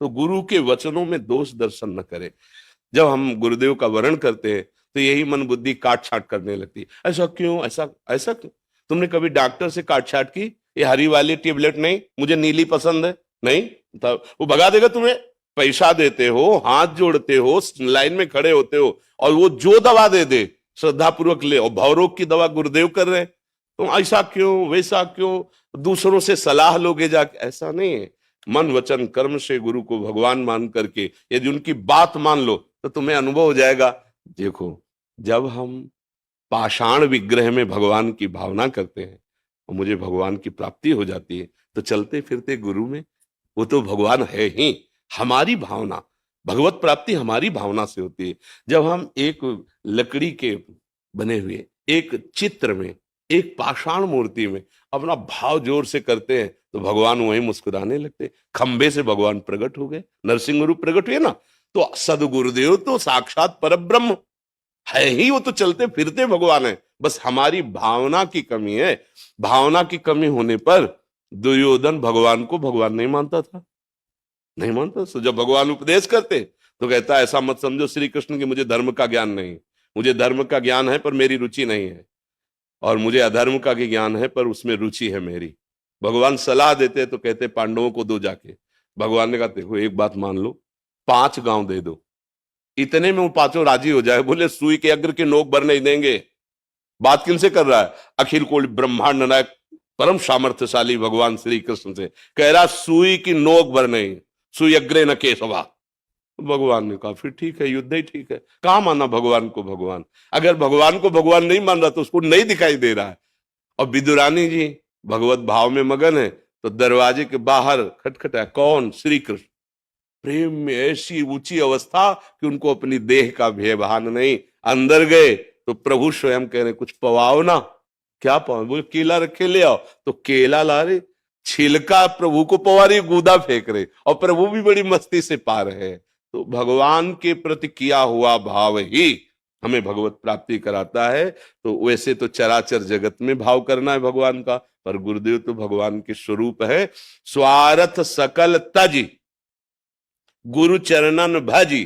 तो गुरु के वचनों में दोष दर्शन न करे। जब हम गुरुदेव का वर्ण करते हैं तो यही मन बुद्धि काट छाट करने लगती है। ऐसा क्यों, ऐसा ऐसा क्यों? तुमने कभी डॉक्टर से काट छाट की? ये हरी वाली टेबलेट नहीं, मुझे नीली पसंद है, नहीं, तब वो भगा देगा तुम्हें। पैसा देते हो, हाथ जोड़ते हो, लाइन में खड़े होते हो, और वो जो दवा दे दे श्रद्धा पूर्वक ले, और भवरोग की दवा गुरुदेव कर रहे हैं, तुम ऐसा क्यों, वैसा क्यों, दूसरों से सलाह लोगे जाके? ऐसा नहीं है। मन वचन कर्म से गुरु को भगवान मान करके यदि उनकी बात मान लो तो तुम्हें अनुभव हो जाएगा। देखो, जब हम पाषाण विग्रह में भगवान की भावना करते हैं और मुझे भगवान की प्राप्ति हो जाती है, तो चलते फिरते गुरु में वो तो भगवान है ही। हमारी भावना, भगवत प्राप्ति हमारी भावना से होती है। जब हम एक लकड़ी के बने हुए एक चित्र में, एक पाषाण मूर्ति में अपना भाव जोर से करते हैं तो भगवान वहीं मुस्कुराने लगते। खंबे से भगवान प्रकट हो गए, नरसिंह रूप प्रकट हुए ना। तो सदगुरुदेव तो साक्षात परब्रह्म है ही, वो तो चलते फिरते भगवान है। बस हमारी भावना की कमी है। भावना की कमी होने पर दुर्योधन भगवान को भगवान नहीं मानता था, नहीं मानता। तो जब भगवान उपदेश करते तो कहता ऐसा मत समझो श्री कृष्ण की मुझे धर्म का ज्ञान नहीं, मुझे धर्म का ज्ञान है पर मेरी रुचि नहीं है, और मुझे अधर्म का भी ज्ञान है पर उसमें रुचि है मेरी। भगवान सलाह देते तो कहते पांडवों को दो जाके। भगवान ने कहा देखो एक बात मान लो, 5 गांव दे दो। इतने में वो पांचों राजी हो जाए। बोले सुई के अग्र के नोक भर नहीं देंगे। बात किनसे कर रहा है? अखिल कोटि ब्रह्मांड नायक परम सामर्थ्यशाली भगवान श्री कृष्ण से कह रहा, सुई की नोक भर नहीं, सुई अग्रे न केशवा। भगवान ने कहा फिर ठीक है, युद्ध ही ठीक है। कहां माना भगवान को भगवान? अगर भगवान को भगवान नहीं मान रहा तो उसको नहीं दिखाई दे रहा है। और विदुरानी जी भगवत भाव में मगन है, तो दरवाजे के बाहर खटखटा, कौन? श्री कृष्ण। प्रेम में ऐसी ऊंची अवस्था कि उनको अपनी देह का भय भान नहीं। अंदर गए तो प्रभु स्वयं कह रहे कुछ पवाओ ना। क्या पवाओ? बोले केला रखे ले आओ। तो केला ला रहे, छिलका प्रभु को पवा रही, गूदा फेंक रहे, और प्रभु भी बड़ी मस्ती से पा रहे हैं। तो भगवान के प्रति किया हुआ भाव ही हमें भगवत प्राप्ति कराता है। तो वैसे तो चराचर जगत में भाव करना है भगवान का, पर गुरुदेव तो भगवान के स्वरूप है। स्वार्थ सकल तजी गुरु चरणन भजी,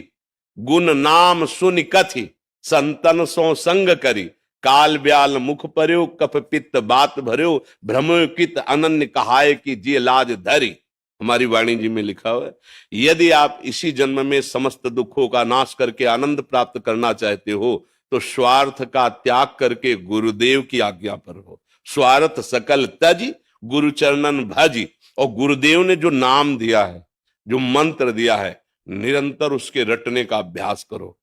गुण नाम सुनि कथि संतन सो संग करी, काल ब्याल मुख पर्यो कफ पित्त बात भर्यो, भ्रमो कित अनन्य कहाय की जी लाज धरी। हमारी वाणी जी में लिखा हुआ है, यदि आप इसी जन्म में समस्त दुखों का नाश करके आनंद प्राप्त करना चाहते हो तो स्वार्थ का त्याग करके गुरुदेव की आज्ञा पर हो। स्वार्थ सकल तजी गुरु चरणन भजी। और गुरुदेव ने जो नाम दिया है, जो मंत्र दिया है, निरंतर उसके रटने का अभ्यास करो।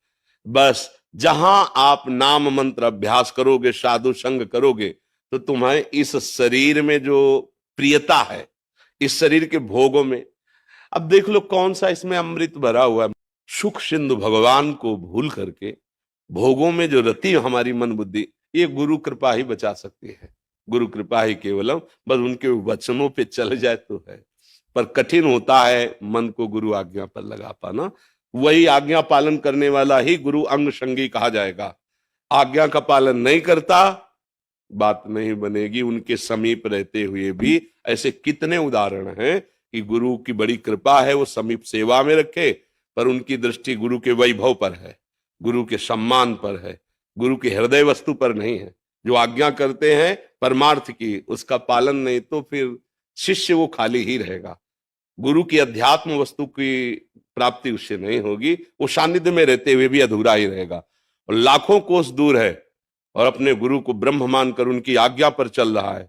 बस जहां आप नाम मंत्र अभ्यास करोगे, साधु संग करोगे, तो तुम्हें इस शरीर में जो प्रियता है, इस शरीर के भोगों में, अब देख लो कौन सा इसमें अमृत भरा हुआ है। सुख सिंधु भगवान को भूल करके भोगों में जो रति हमारी मन बुद्धि, ये गुरु कृपा ही बचा सकती है। गुरु कृपा ही केवलम, बस उनके वचनों पे चल जाए तो है। पर कठिन होता है मन को गुरु आज्ञा पर लगा पाना। वही आज्ञा पालन करने वाला ही गुरु अंग संगी कहा जाएगा। आज्ञा का पालन नहीं करता, बात नहीं बनेगी। उनके समीप रहते हुए भी ऐसे कितने उदाहरण हैं कि गुरु की बड़ी कृपा है, वो समीप सेवा में रखे, पर उनकी दृष्टि गुरु के वैभव पर है, गुरु के सम्मान पर है, गुरु की हृदय वस्तु पर नहीं है। जो आज्ञा करते हैं परमार्थ की, उसका पालन नहीं तो फिर शिष्य वो खाली ही रहेगा। गुरु की अध्यात्म वस्तु की प्राप्ति उससे नहीं होगी, वो सानिध्य में रहते हुए भी अधूरा ही रहेगा। और लाखों कोस दूर है और अपने गुरु को ब्रह्म मानकर उनकी आज्ञा पर चल रहा है,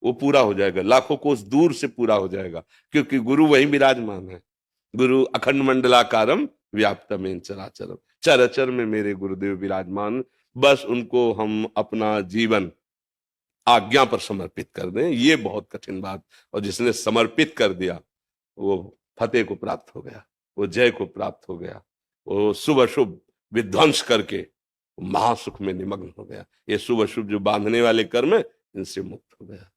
वो पूरा हो जाएगा, लाखों कोस दूर से पूरा हो जाएगा, क्योंकि गुरु वही विराजमान है। गुरु अखंड मंडलाकारम व्याप्तमेन चराचरम, चराचर में मेरे गुरुदेव विराजमान। बस उनको हम अपना जीवन आज्ञा पर समर्पित कर दें, ये बहुत कठिन बात। और जिसने समर्पित कर दिया वो फतेह को प्राप्त हो गया, वो जय को प्राप्त हो गया, वो शुभ अशुभ विध्वंस करके महासुख में निमग्न हो गया। ये शुभ अशुभ जो बांधने वाले कर्म है, इनसे मुक्त हो गया।